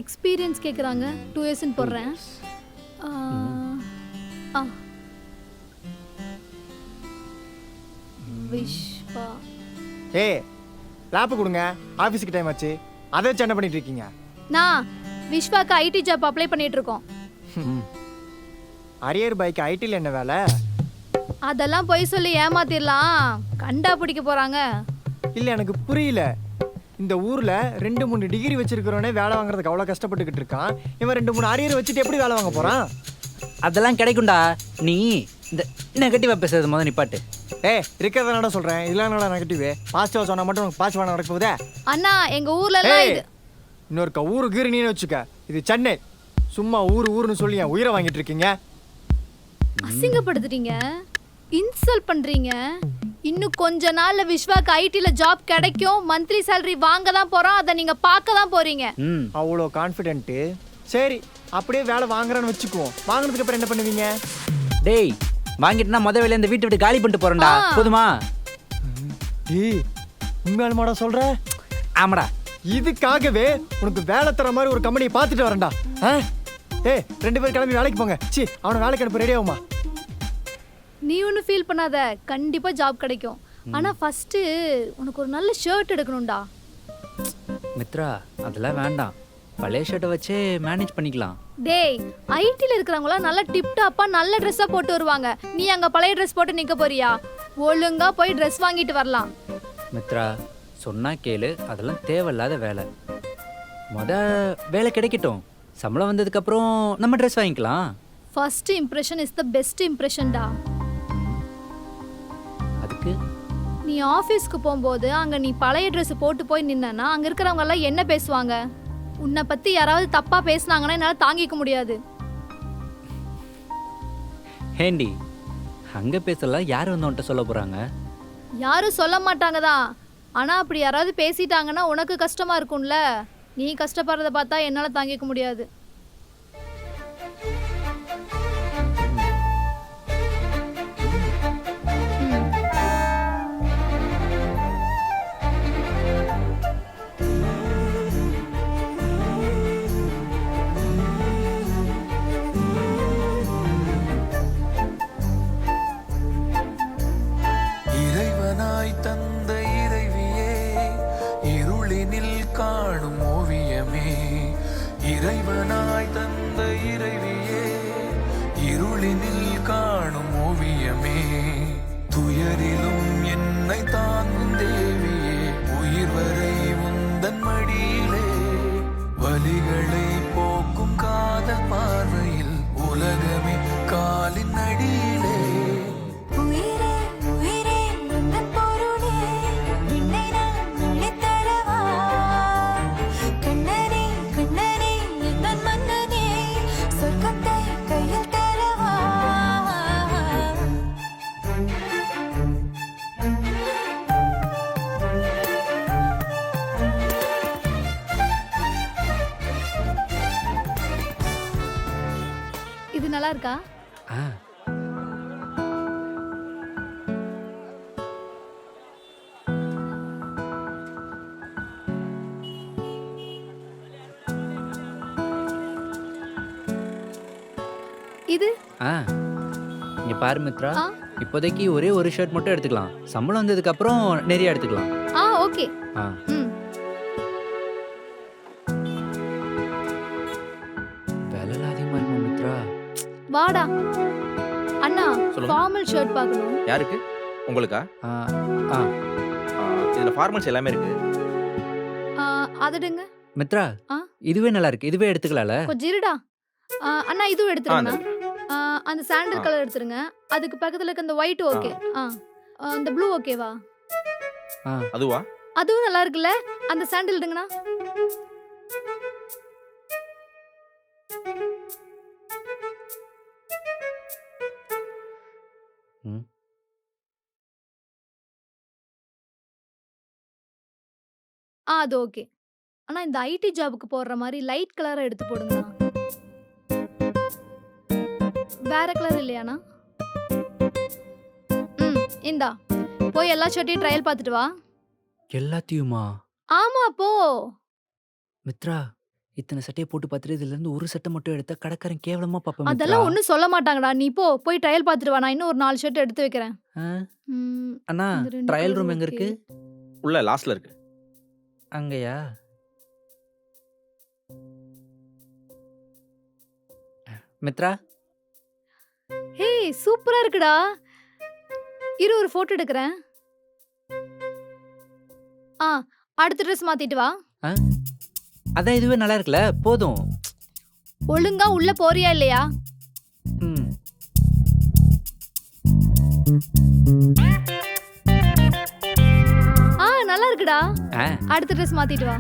Experience கேட்குறாங்க. 2 இயர்ஸ்ன்னு போடுறேன். ஆ, ஆ. விஷ்வா. ஏய் லேப்பு கொடுங்க, ஆஃபீஸுக்கு டைம் ஆச்சு. அதை வச்சு என்ன பண்ணிட்டு இருக்கீங்க? நான் விஷ்வாக்கு ஐடி ஜாப் அப்ளை பண்ணிட்டு இருக்கோம். அரியர் பைக் ஐடியில் என்ன வேலை? அதெல்லாம் பொய் சொல்லி ஏமாத்திரலாம். கண்டா பிடிக்க போறாங்க. இல்லை எனக்கு புரியல. இந்த ஊரில் 2-3 டிகிரி வச்சிருக்கிறவனே வேலை வாங்குறதுக்கு அவ்வளோ கஷ்டப்பட்டுக்கிட்டு இருக்கான். இவன் 2-3 அரியர் வச்சுட்டு எப்படி வேலை வாங்க போகிறான்? அதெல்லாம் கிடைக்கும்டா. நீ இந்த நெகட்டிவாக பேசுறது முதல் நிப்பாட்டு. இருக்கிறத சொல்கிறேன். இதெல்லாம் என்னடா நெகட்டிவ்? பாசிட்டிவாக சொன்னால் மட்டும் உனக்கு பாசிட்டிவாக நடக்க போதே. அண்ணா எங்க ஊர்ல எல்லாம் இது இன்னொருக்க ஊரு கீரினின்னு வச்சுக்க. இது சென்னை. சும்மா ஊருன்னு சொல்லி என் உயிரை வாங்கிட்டு இருக்கீங்க. அசிங்கப்படுத்துறீங்க, இன்சல்ட் பண்றீங்க. இன்னும் கொஞ்ச நாள்ல விஸ்வாக்கு ஐடில ஜாப் கிடைக்கும். மந்த்லி salary வாங்க தான் போறோம். அதை நீங்க பார்க்க தான் போறீங்க. அவ்வளோ கான்ஃபிடென்ட்டு. சரி அப்படியே வேலை வாங்குறான்னு வச்சுக்குவோம். வாங்கினதுக்கு அப்புறம் என்ன பண்ணுவீங்க? டேய் வாங்கிட்டுனா வேலையை இந்த வீட்டை விட்டு காலி பண்ணிட்டு போறேன்டா. போதுமா? உண்மையாலுமாடா சொல்ற? ஆமாடா. இதுக்காகவே உனக்கு வேலை தர மாதிரி ஒரு கம்பெனியை பார்த்துட்டு வரேன்டா. 2 பேர் கிளம்பி வேலைக்கு போங்க. அவனை வேலைக்கு அனுப்ப ரெடி ஆகுமா? நீ ஒன்றும் ஃபீல் பண்ணாத, கண்டிப்பா ஜாப் கிடைக்கும். ஆனா ஃபர்ஸ்ட் உனக்கு ஒரு நல்ல ஷர்ட் எடுக்கணும்டா. மித்ரா அதெல்லாம் வேண்டாம். பழைய ஷர்ட்டை வச்சே மேனேஜ் பண்ணிக்கலாம். டேய் ஐடில இருக்கிறவங்களாம் நல்ல டிப் டாப்பா நல்ல ட்ரெஸ்ஸா போட்டு வருவாங்க. நீ அங்க பழைய ட்ரெஸ் போட்டு நிக்க போறியா? ஒழுங்கா போய் ட்ரெஸ் வாங்கிட்டு வரலாம். மித்ரா சொன்னா கேளு. அதெல்லாம் தேவையில்லாத வேலை. வேலை கிடைக்கட்டும். சம்பளம் வந்ததுக்கப்புறம் நம்ம ட்ரெஸ் வாங்கிக்கலாம். First impression is the best இம்ப்ரெஷன்டா. அதுக்கு நீ ஆஃபீஸ்க்கு போகும்போது அங்கே நீ பழைய ட்ரெஸ் போட்டு போய் நின்னா அங்கே இருக்கிறவங்க எல்லாம் என்ன பேசுவாங்க? உன்னை பற்றி யாராவது தப்பாக பேசுனாங்கன்னா என்னால் தாங்கிக்க முடியாது. ஹேண்டி அங்கே பேசலாம். யார் வந்து உன்கிட்ட சொல்ல போகிறாங்க? யாரும் சொல்ல மாட்டாங்க தான். ஆனால் அப்படி யாராவது பேசிட்டாங்கன்னா உனக்கு கஷ்டமாக இருக்கும்ல. நீ கஷ்டப்படுறத பார்த்தா என்னால் தாங்கிக்க முடியாது. இறைவனாய் தந்த இறைவியே, இருளினில் காணும் ஓவியமே, துயரிலும் என்னை தாங்கும் தேவியே, உயிர் வரை உந்தன் மடியிலே, வலிகளை போக்கும் காதல் பார்வையில் உலகமே காலின் அடியிலே. இது நல்லா இருக்கா? இது இங்க பாரு மித்ரா, இப்போதைக்கு ஒரே ஒரு ஷர்ட் மட்டும் எடுத்துக்கலாம். சம்பளம் வந்ததுக்கு அப்புறம் நிறைய எடுத்துக்கலாம். ஓகே. வேலை அதிகமா இருக்கும் மித்ரா. வாடா அண்ணா, ஃபார்மல் ஷர்ட் பார்க்கணும். யாருக்கு? உங்களுக்கா? இதுல ஃபார்மல்ஸ் எல்லாமே இருக்கு. அதடுங்க மித்ரா. இதுவே நல்லா இருக்கு. இதுவே எடுத்துக்கலாம்ல? கொஞ்சம் இருடா. அண்ணா இதுவும் எடுத்துருங்க. அந்த சாண்டல் கலர் எடுத்துருங்க. அதுக்கு பக்கத்துல இருக்க அந்த ஒயிட் ஓகே. அந்த ப்ளூ ஓகேவா? அதுவா? அதுவும் நல்லா இருக்குல்ல? அந்த சாண்டல் எடுங்கண்ணா. அது ஓகே. ஆனா இந்த ஐடி ஜாபுக்கு போடுற மாதிரி லைட் கலரா எடுத்து போடுங்கண்ணா. வேற கலர் இல்லையாண்ணா? இந்தா போய் எல்லா ஷர்ட்டையும் ட்ரையல் பார்த்துட்டு வா. எல்லாத்தையுமா? ஆமா போ. மித்ரா இத்தனை சட்டையை போட்டு பார்த்துட்டு இதுல இருந்து ஒரு சட்டை மட்டும் எடுத்தா கடைக்காரன் கேவலமா பாப்பா மித்ரா. அதெல்லாம் ஒன்றும் சொல்ல மாட்டாங்கடா. நீ போய் ட்ரையல் பார்த்துட்டு வா. நான் இன்னும் ஒரு 4 ஷர்ட் எடுத்து வைக்கிறேன். ஆ? ம், அண்ணா இந்த 2 ட்ரையல் கலர் ரூம் எங்க ஓகே. இருக்கு? உள்ள லாஸ்ட்ல இருக்கு. அங்கயா? மித்ரா ஹேய் சூப்பரா இருக்குடா. இரு ஒரு ஃபோட்டோ எடுக்கிறேன். ஆ அடுத்த ட்ரெஸ் மாத்திட்டு வா. அதான் இதுவே நல்லா இருக்குல்ல, போதும். ஒழுங்கா உள்ள போறியா இல்லையா? ம். நல்லா இருக்குடா. ஆ, அடுத்த ட்ரெஸ் மாத்திட்டு வா.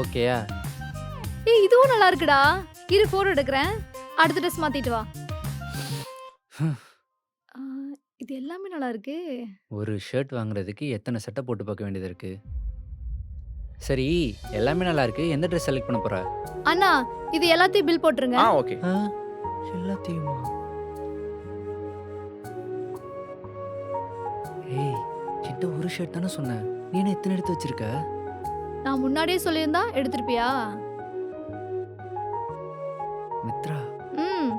ஓகேயா? ஏய் இதுவும் நல்லா இருக்குடா. இரு ஃபோட்டோ எடுக்கிறேன். அடுத்த ட்ரெஸ் மாத்திட்டு வா. ஆ, இது எல்லாமே நல்லா இருக்கு. ஒரு ஷர்ட் வாங்குறதுக்கு எத்தனை சட்டை போட்டு பார்க்க வேண்டியது இருக்கு. சரி, எல்லாமே நல்லா இருக்கு. எந்த ட்ரெஸ் செலக்ட் பண்ண போற? அண்ணா இது எல்லாத்தையும் பில் போட்டுருங்க. ஓகே. ஆ, எல்லாத்தையுமா? ஏய், கிட்ட ஒரு ஷர்ட் தானே சொன்னேன். நீ என்ன எத்தனை எடுத்து வச்சிருக்க? நான் முன்னாடியே சொல்லியிருந்தா எடுத்திருப்பியா? மித்ரா, ம்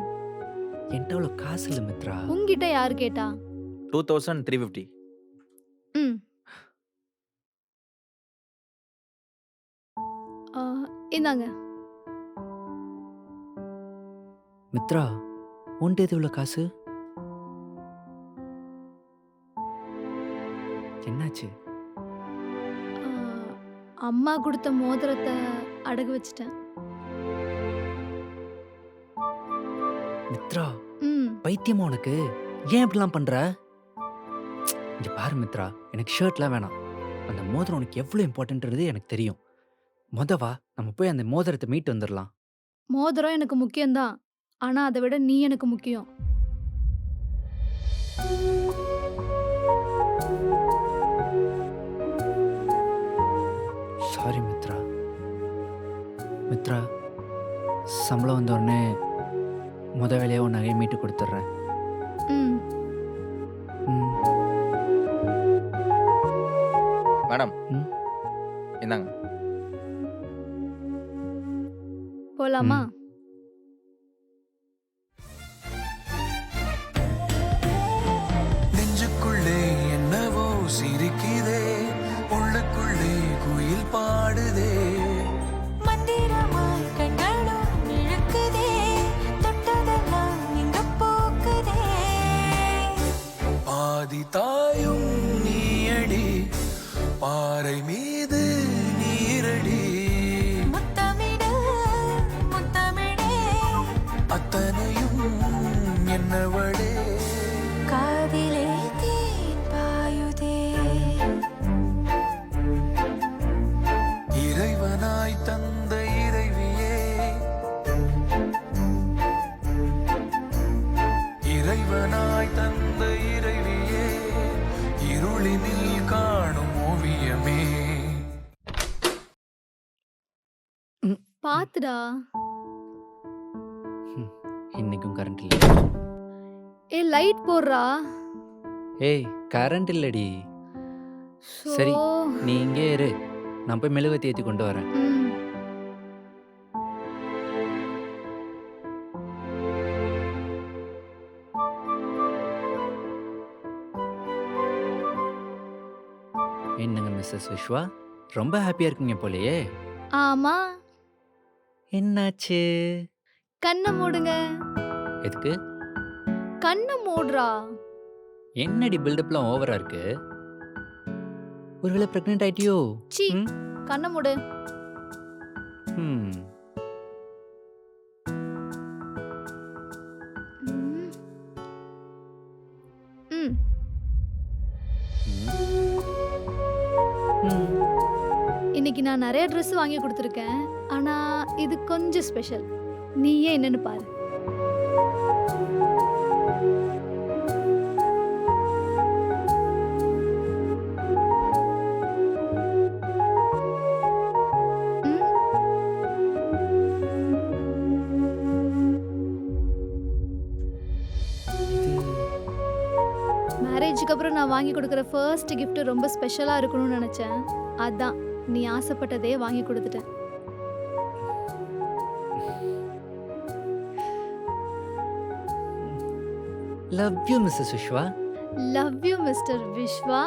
என்கிட்ட அவ்வளோ காசு இல்லை மித்ரா. உங்ககிட்ட யாரு கேட்டா? 2350. ம் ஆ, இந்தாங்க. மித்ரா, உன்கிட்ட எது இவ்வளோ காசு? என்னாச்சு? ஆ, அம்மா கொடுத்த மோதிரத்தை அடகு வச்சிட்டேன். மித்ரா, ம் பைத்தியமா உனக்கு? ஏன் இப்படிலாம் பண்ற? இங்க பாரு மித்ரா, எனக்கு ஷர்ட்லாம் வேணாம். அந்த மோதிரம் உனக்கு எவ்வளோ இம்பார்ட்டன்ட்ன்றது எனக்கு தெரியும். வா, நம்ம போய் அந்த மோதிரத்தை மீட்டு வந்துடலாம். மோதிரம் எனக்கு முக்கியம்தான். ஆனா அதை விட நீ எனக்கு முக்கியம். சாரி மித்ரா. மித்ரா, சம்பளம் வந்த உடனே வேலையாக உன் நகையை மீட்டு கொடுத்துட்றேன். ம் ம். மேடம் ம். என்னங்க? போலாமா? ம். நெஞ்சுக்குள்ளே என்னவோ சிரிக்குதே, உள்ளுக்குள்ளே குயில் பாடுதே. மந்திரமாய் கண்களும் இழுக்குதே, தொட்டதெல்லாம் இங்க போக்குதே. பாதி தாயும் நீயடி, பாறை மீது நீரடி. முத்தமிடு முத்தமிழே, அத்தனையும் என்னவளே. காதிலே தேன் பாயுதே. இறைவனாய் தந்த இறைவியே, இறைவனாய் தந்த இறைவியே, இருளினில் காணும் ஓவியமே. பாத்துடா. இன்னைக்கும் கரண்ட் இல்லை. ஏ லைட் போடுறா. ஏய், கரண்ட் இல்லடி. சரி, ஷோ. நீ இங்கே இரு. நான் போய் மெழுகுவர்த்தி ஏற்றி கொண்டு வரேன். ம் என்னங்க மிஸ்ஸஸ் விஸ்வா, ரொம்ப ஹாப்பியாக இருக்கீங்க போலயே. ஆமா. என்னாச்சு? கண்ணை மூடுங்க. எதுக்கு? கண்ணை மூடுறா. என்னடி பில்டப்லாம் ஓவரா இருக்கு? ஒருவேளை பிரெக்னென்ட் ஆயிட்டியோ? சீ ம்? கண்ணை மூடு. ம். ம். ம் ம். இன்னைக்கு நான் நிறைய ட்ரெஸ் வாங்கி கொடுத்துருக்கேன். ஆனா இது கொஞ்சம் ஸ்பெஷல். நீயே என்னன்னு பாரு. ம்? இது மேரேஜ் மேரேஜுக்கு அப்புறம் நான் வாங்கி கொடுக்குற ஃபர்ஸ்ட் gift ரொம்ப ஸ்பெஷலாக இருக்கணும்னு நினச்சேன். அதான் நீ ஆசைப்பட்டதே வாங்கி கொடுத்துட்டேன். Love you Mrs Viswa. Love you Mr Viswa.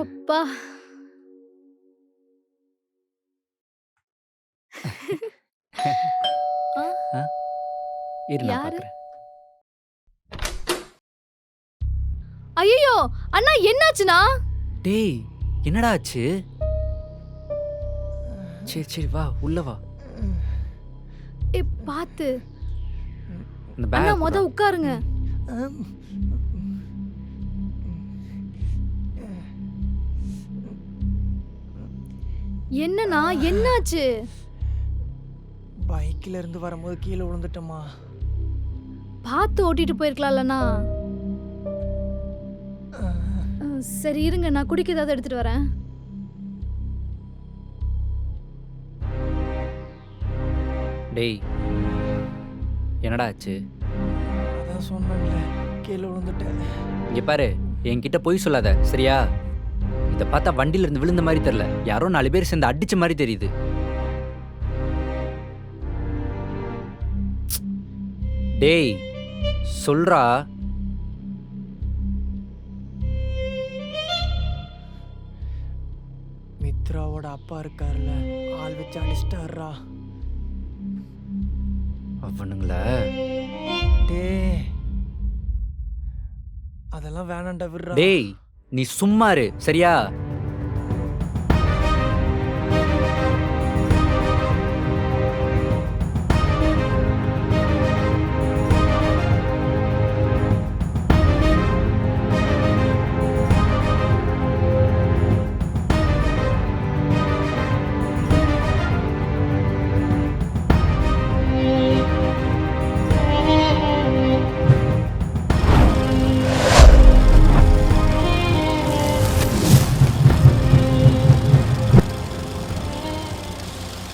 அப்பா இரு நான் யாரு? பார்க்குறேன். ஐயோ அண்ணா என்னாச்சுண்ணா? டேய் என்னடா ஆச்சு? சரி சரி வா உள்ள வா. பார்த்து இந்த அண்ணா பேக் முத உட்காருங்க. என்னண்ணா என்னாச்சு? பைக்கில் இருந்து வரும்போது கீழே விழுந்துட்டோமா. பார்த்து ஓட்டிட்டு போயிருக்கலாம்லண்ணா. சரி இருங்க, நான் குடிக்க ஏதாவது எடுத்துட்டு வரேன். டேய் என்னடா ஆச்சு? அதான் சொன்னேன்ல, கீழே விழுந்துட்டேன். இங்க பாரு, என்கிட்ட பொய் சொல்லாத சரியா? இதை பார்த்தா வண்டியில இருந்து விழுந்த மாதிரி தெரியல, யாரோ 4 பேர் சேர்ந்து அடிச்ச மாதிரி தெரியுது. டேய் சொல்றா. மித்ராவோட அப்பா இருக்கார்ல, ஆள் வச்சு அடிச்சிட்டாரா. அவனுங்கள டேய் அதெல்லாம் வேணாண்டா, விடுறா. டேய் நீ சும்மா இரு சரியா?